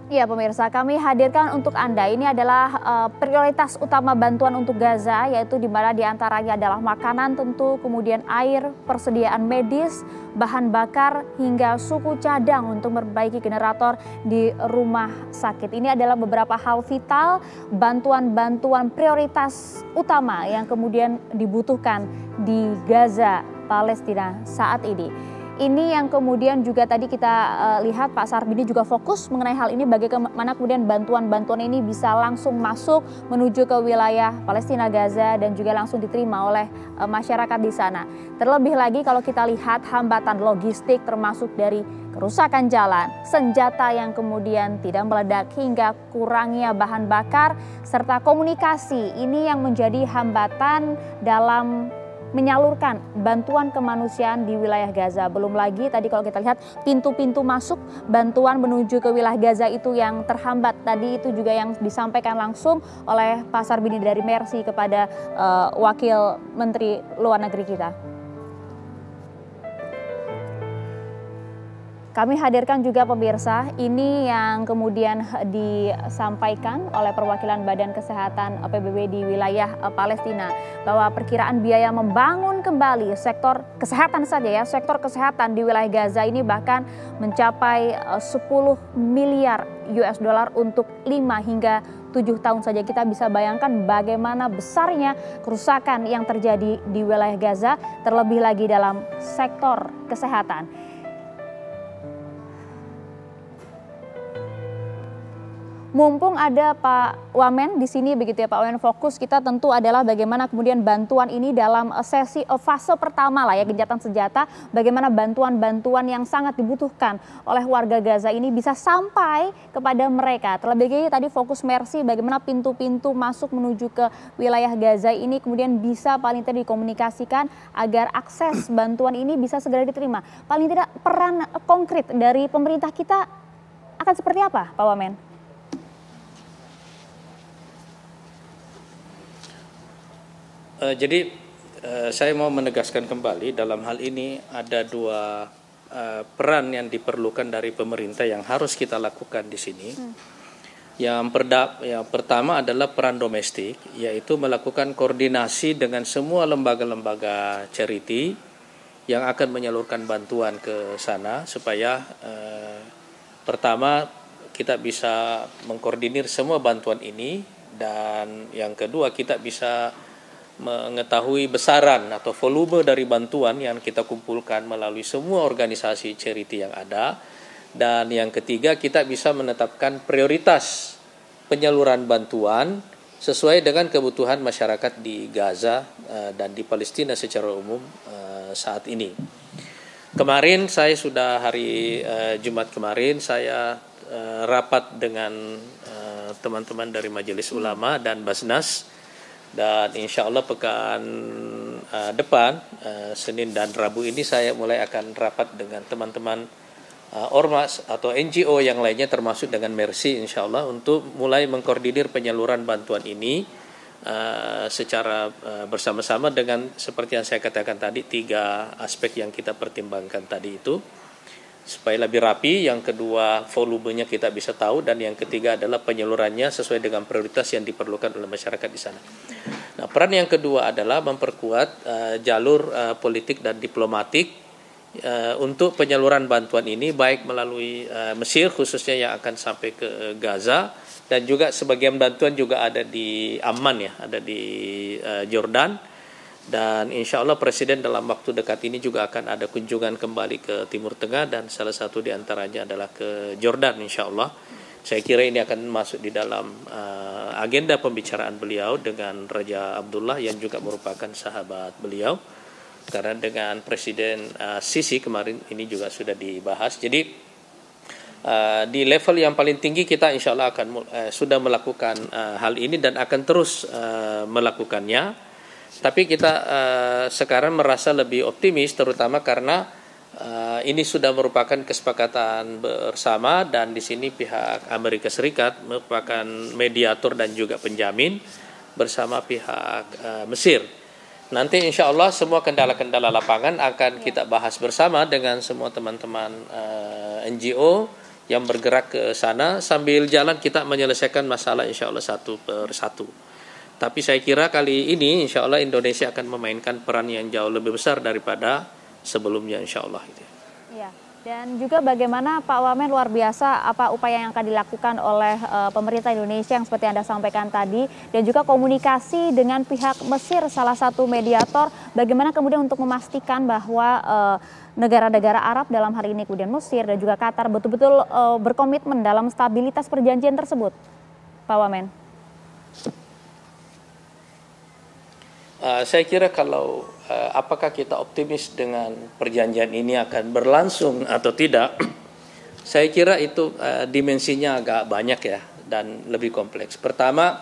Ya pemirsa, kami hadirkan untuk Anda ini adalah prioritas utama bantuan untuk Gaza, yaitu di mana diantaranya adalah makanan tentu, kemudian air, persediaan medis, bahan bakar, hingga suku cadang untuk memperbaiki generator di rumah sakit. Ini adalah beberapa hal vital, bantuan-bantuan prioritas utama yang kemudian dibutuhkan di Gaza, Palestina saat ini. Ini yang kemudian juga tadi kita lihat Pak Sarbini juga fokus mengenai hal ini, bagaimana kemudian bantuan-bantuan ini bisa langsung masuk menuju ke wilayah Palestina Gaza dan juga langsung diterima oleh masyarakat di sana. Terlebih lagi kalau kita lihat hambatan logistik termasuk dari kerusakan jalan, senjata yang kemudian tidak meledak hingga kurangnya bahan bakar serta komunikasi, ini yang menjadi hambatan dalam menyalurkan bantuan kemanusiaan di wilayah Gaza. Belum lagi tadi kalau kita lihat pintu-pintu masuk bantuan menuju ke wilayah Gaza itu yang terhambat. Tadi itu juga yang disampaikan langsung oleh Pak Sarbini dari Mercy kepada Wakil Menteri Luar Negeri kita. Kami hadirkan juga pemirsa, ini yang kemudian disampaikan oleh perwakilan Badan Kesehatan PBB di wilayah Palestina, bahwa perkiraan biaya membangun kembali sektor kesehatan saja ya, sektor kesehatan di wilayah Gaza ini bahkan mencapai 10 miliar US dollar untuk 5 hingga 7 tahun saja. Kita bisa bayangkan bagaimana besarnya kerusakan yang terjadi di wilayah Gaza, terlebih lagi dalam sektor kesehatan. Mumpung ada Pak Wamen di sini begitu ya Pak Wamen, fokus kita tentu adalah bagaimana kemudian bantuan ini dalam fase pertama lah ya, gencatan senjata, bagaimana bantuan-bantuan yang sangat dibutuhkan oleh warga Gaza ini bisa sampai kepada mereka. Terlebih lagi tadi fokus Mercy, bagaimana pintu-pintu masuk menuju ke wilayah Gaza ini kemudian bisa paling tidak dikomunikasikan agar akses bantuan ini bisa segera diterima. Paling tidak peran konkret dari pemerintah kita akan seperti apa Pak Wamen? Jadi saya mau menegaskan kembali dalam hal ini ada dua peran yang diperlukan dari pemerintah yang harus kita lakukan di sini. Yang pertama adalah peran domestik, yaitu melakukan koordinasi dengan semua lembaga-lembaga charity yang akan menyalurkan bantuan ke sana supaya pertama kita bisa mengkoordinir semua bantuan ini, dan yang kedua kita bisa mengetahui besaran atau volume dari bantuan yang kita kumpulkan melalui semua organisasi charity yang ada. Dan yang ketiga, kita bisa menetapkan prioritas penyaluran bantuan sesuai dengan kebutuhan masyarakat di Gaza dan di Palestina secara umum saat ini. Kemarin saya sudah hari Jumat kemarin saya rapat dengan teman-teman dari Majelis Ulama dan Basnas. Dan insya Allah pekan depan, Senin dan Rabu ini saya mulai akan rapat dengan teman-teman Ormas atau NGO yang lainnya termasuk dengan Mercy insya Allah untuk mulai mengkoordinir penyaluran bantuan ini secara bersama-sama dengan seperti yang saya katakan tadi, 3 aspek yang kita pertimbangkan tadi itu. Supaya lebih rapi, yang kedua volumenya kita bisa tahu, dan yang ketiga adalah penyalurannya sesuai dengan prioritas yang diperlukan oleh masyarakat di sana. Nah, peran yang kedua adalah memperkuat jalur politik dan diplomatik untuk penyaluran bantuan ini, baik melalui Mesir khususnya yang akan sampai ke Gaza, dan juga sebagian bantuan juga ada di Amman ya, ada di Jordan. Dan insya Allah Presiden dalam waktu dekat ini juga akan ada kunjungan kembali ke Timur Tengah, dan salah satu diantaranya adalah ke Jordan insya Allah. Saya kira ini akan masuk di dalam agenda pembicaraan beliau dengan Raja Abdullah yang juga merupakan sahabat beliau. Karena dengan Presiden Sisi kemarin ini juga sudah dibahas. Jadi di level yang paling tinggi kita insya Allah akan sudah melakukan hal ini dan akan terus melakukannya. Tapi kita sekarang merasa lebih optimis, terutama karena ini sudah merupakan kesepakatan bersama, dan di sini pihak Amerika Serikat merupakan mediator dan juga penjamin bersama pihak Mesir. Nanti insya Allah semua kendala-kendala lapangan akan kita bahas bersama dengan semua teman-teman NGO yang bergerak ke sana, sambil jalan kita menyelesaikan masalah insya Allah satu per satu. Tapi saya kira kali ini insya Allah Indonesia akan memainkan peran yang jauh lebih besar daripada sebelumnya insya Allah. Iya. Dan juga bagaimana Pak Wamen, luar biasa apa upaya yang akan dilakukan oleh pemerintah Indonesia yang seperti Anda sampaikan tadi, dan juga komunikasi dengan pihak Mesir, salah satu mediator, bagaimana kemudian untuk memastikan bahwa negara-negara Arab dalam hari ini kemudian Mesir dan juga Qatar betul-betul berkomitmen dalam stabilitas perjanjian tersebut, Pak Wamen. Saya kira kalau apakah kita optimis dengan perjanjian ini akan berlangsung atau tidak, saya kira itu dimensinya agak banyak ya dan lebih kompleks. Pertama,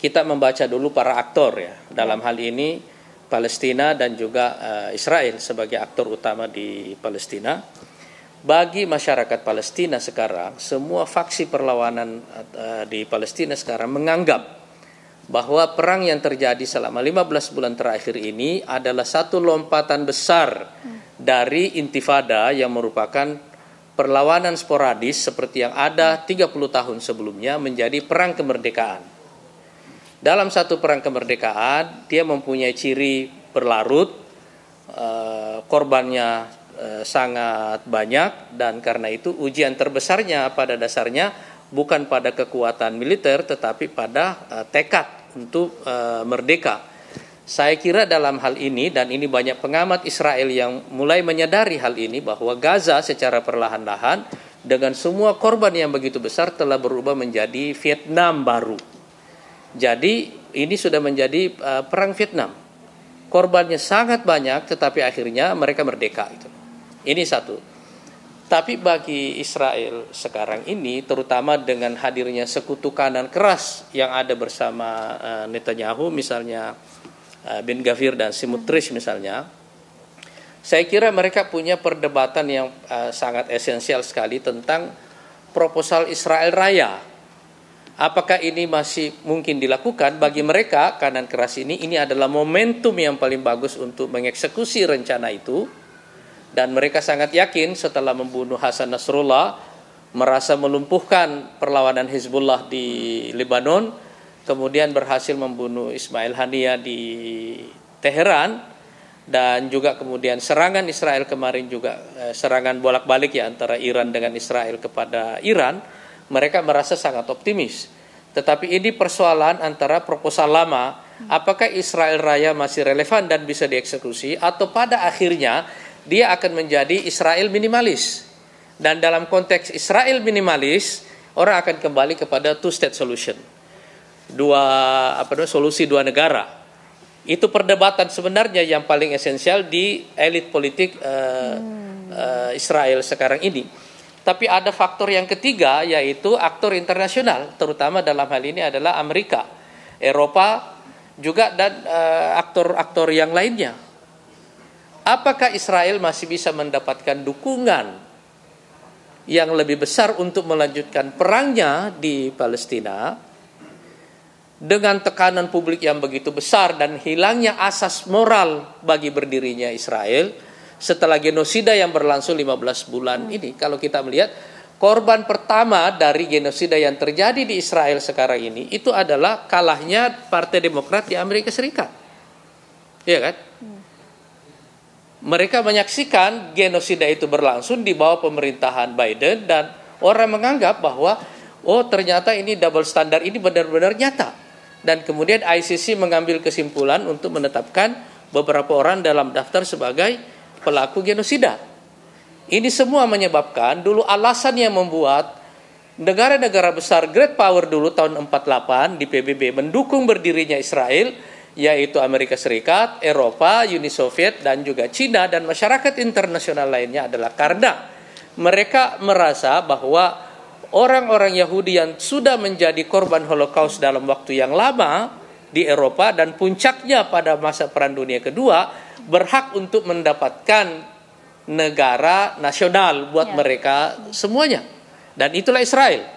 kita membaca dulu para aktor ya dalam hal ini Palestina dan juga Israel sebagai aktor utama di Palestina. Bagi masyarakat Palestina sekarang, semua faksi perlawanan di Palestina sekarang menganggap bahwa perang yang terjadi selama 15 bulan terakhir ini adalah satu lompatan besar dari intifada yang merupakan perlawanan sporadis seperti yang ada 30 tahun sebelumnya menjadi perang kemerdekaan. Dalam satu perang kemerdekaan, dia mempunyai ciri berlarut, korbannya sangat banyak, dan karena itu ujian terbesarnya pada dasarnya bukan pada kekuatan militer tetapi pada tekad untuk merdeka. Saya kira dalam hal ini, dan ini banyak pengamat Israel yang mulai menyadari hal ini, bahwa Gaza secara perlahan-lahan dengan semua korban yang begitu besar telah berubah menjadi Vietnam baru. Jadi ini sudah menjadi perang Vietnam. Korbannya sangat banyak tetapi akhirnya mereka merdeka itu. Ini satu. Tapi bagi Israel sekarang ini, terutama dengan hadirnya sekutu kanan keras yang ada bersama Netanyahu, misalnya Ben Gvir dan Smotrich misalnya, saya kira mereka punya perdebatan yang sangat esensial sekali tentang proposal Israel Raya. Apakah ini masih mungkin dilakukan? Bagi mereka kanan keras ini adalah momentum yang paling bagus untuk mengeksekusi rencana itu. Dan mereka sangat yakin setelah membunuh Hasan Nasrullah, merasa melumpuhkan perlawanan Hizbullah di Lebanon, kemudian berhasil membunuh Ismail Haniyah di Teheran, dan juga kemudian serangan Israel kemarin juga serangan bolak-balik ya antara Iran dengan Israel kepada Iran. Mereka merasa sangat optimis. Tetapi ini persoalan antara proposal lama, apakah Israel Raya masih relevan dan bisa dieksekusi, atau pada akhirnya dia akan menjadi Israel minimalis. Dan dalam konteks Israel minimalis, orang akan kembali kepada two-state solution. Solusi dua negara. Itu perdebatan sebenarnya yang paling esensial di elit politik Israel sekarang ini. Tapi ada faktor yang ketiga, yaitu aktor internasional, terutama dalam hal ini adalah Amerika, Eropa juga, dan aktor-aktor yang lainnya. Apakah Israel masih bisa mendapatkan dukungan yang lebih besar untuk melanjutkan perangnya di Palestina dengan tekanan publik yang begitu besar dan hilangnya asas moral bagi berdirinya Israel setelah genosida yang berlangsung 15 bulan ini? Kalau kita melihat, korban pertama dari genosida yang terjadi di Israel sekarang ini itu adalah kalahnya Partai Demokrat di Amerika Serikat. Iya kan? Mereka menyaksikan genosida itu berlangsung di bawah pemerintahan Biden, dan orang menganggap bahwa ternyata ini double standard ini benar-benar nyata. Dan kemudian ICC mengambil kesimpulan untuk menetapkan beberapa orang dalam daftar sebagai pelaku genosida. Ini semua menyebabkan dulu alasan yang membuat negara-negara besar great power dulu tahun 48 di PBB mendukung berdirinya Israel, yaitu Amerika Serikat, Eropa, Uni Soviet, dan juga Cina dan masyarakat internasional lainnya adalah karena mereka merasa bahwa orang-orang Yahudi yang sudah menjadi korban Holocaust dalam waktu yang lama di Eropa dan puncaknya pada masa Perang Dunia Kedua berhak untuk mendapatkan negara nasional buat mereka semuanya. Dan itulah Israel.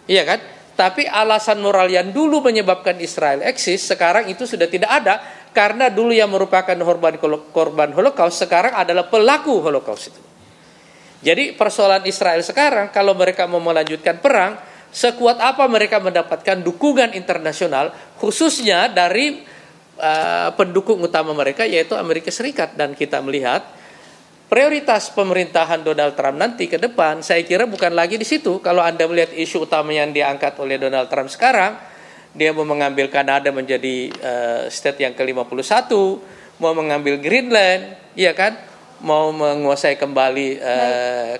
Iya kan? Tapi alasan moral yang dulu menyebabkan Israel eksis sekarang itu sudah tidak ada, karena dulu yang merupakan korban Holocaust sekarang adalah pelaku Holocaust itu. Jadi persoalan Israel sekarang, kalau mereka mau melanjutkan perang, sekuat apa mereka mendapatkan dukungan internasional, khususnya dari pendukung utama mereka, yaitu Amerika Serikat. Dan kita melihat prioritas pemerintahan Donald Trump nanti ke depan, saya kira bukan lagi di situ. Kalau Anda melihat isu utama yang diangkat oleh Donald Trump sekarang, dia mau mengambil Kanada menjadi state yang ke-51, mau mengambil Greenland, ya kan? Mau menguasai kembali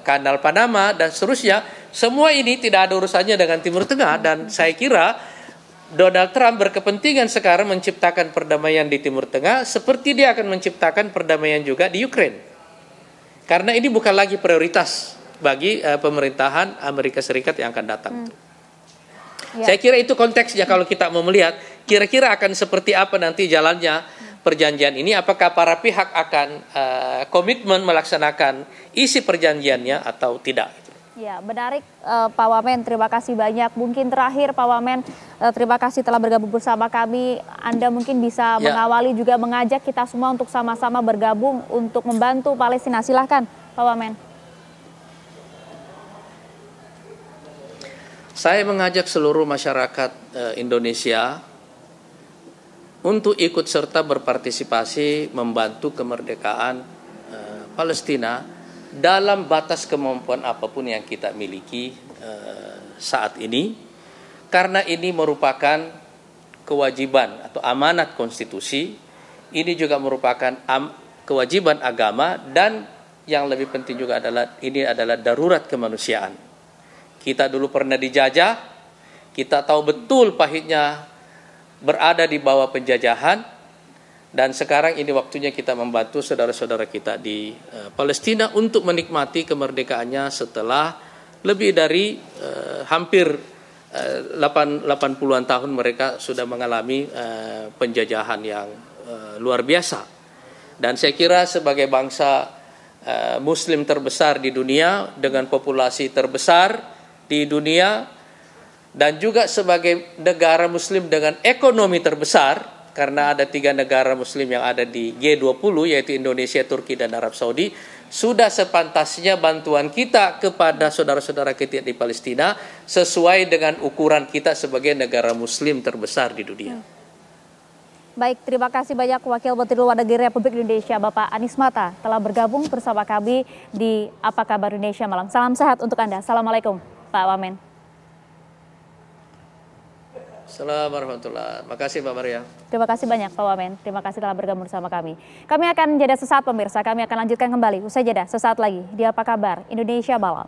kanal Panama dan seterusnya. Semua ini tidak ada urusannya dengan Timur Tengah, dan saya kira Donald Trump berkepentingan sekarang menciptakan perdamaian di Timur Tengah seperti dia akan menciptakan perdamaian juga di Ukraine. Karena ini bukan lagi prioritas bagi pemerintahan Amerika Serikat yang akan datang. Ya. Saya kira itu konteksnya kalau kita mau melihat kira-kira akan seperti apa nanti jalannya perjanjian ini, apakah para pihak akan komitmen melaksanakan isi perjanjiannya atau tidak. Ya, menarik Pak Wamen, terima kasih banyak. Mungkin terakhir Pak Wamen, terima kasih telah bergabung bersama kami. Anda mungkin bisa mengawali juga mengajak kita semua untuk sama-sama bergabung untuk membantu Palestina. Silahkan Pak Wamen. Saya mengajak seluruh masyarakat Indonesia untuk ikut serta berpartisipasi membantu kemerdekaan Palestina dalam batas kemampuan apapun yang kita miliki saat ini, karena ini merupakan kewajiban atau amanat konstitusi, ini juga merupakan kewajiban agama, dan yang lebih penting juga adalah ini adalah darurat kemanusiaan. Kita dulu pernah dijajah, kita tahu betul pahitnya berada di bawah penjajahan, dan sekarang ini waktunya kita membantu saudara-saudara kita di Palestina untuk menikmati kemerdekaannya setelah lebih dari hampir 80-an tahun mereka sudah mengalami penjajahan yang luar biasa. Dan saya kira sebagai bangsa Muslim terbesar di dunia dengan populasi terbesar di dunia, dan juga sebagai negara Muslim dengan ekonomi terbesar, karena ada 3 negara Muslim yang ada di G20, yaitu Indonesia, Turki, dan Arab Saudi, sudah sepantasnya bantuan kita kepada saudara-saudara kita di Palestina sesuai dengan ukuran kita sebagai negara Muslim terbesar di dunia. Baik, terima kasih banyak Wakil Menteri Luar Negeri Republik Indonesia Bapak Anies Mata telah bergabung bersama kami di Apa Kabar Indonesia Malam. Salam sehat untuk Anda. Assalamualaikum Pak Wamen. Assalamualaikum warahmatullahi wabarakatuh. Terima kasih Mbak Maria. Terima kasih banyak Pak Wamen. Terima kasih telah bergabung bersama kami. Kami akan jeda sesaat pemirsa. Kami akan lanjutkan kembali usai jeda sesaat lagi di Apa Kabar Indonesia Malam.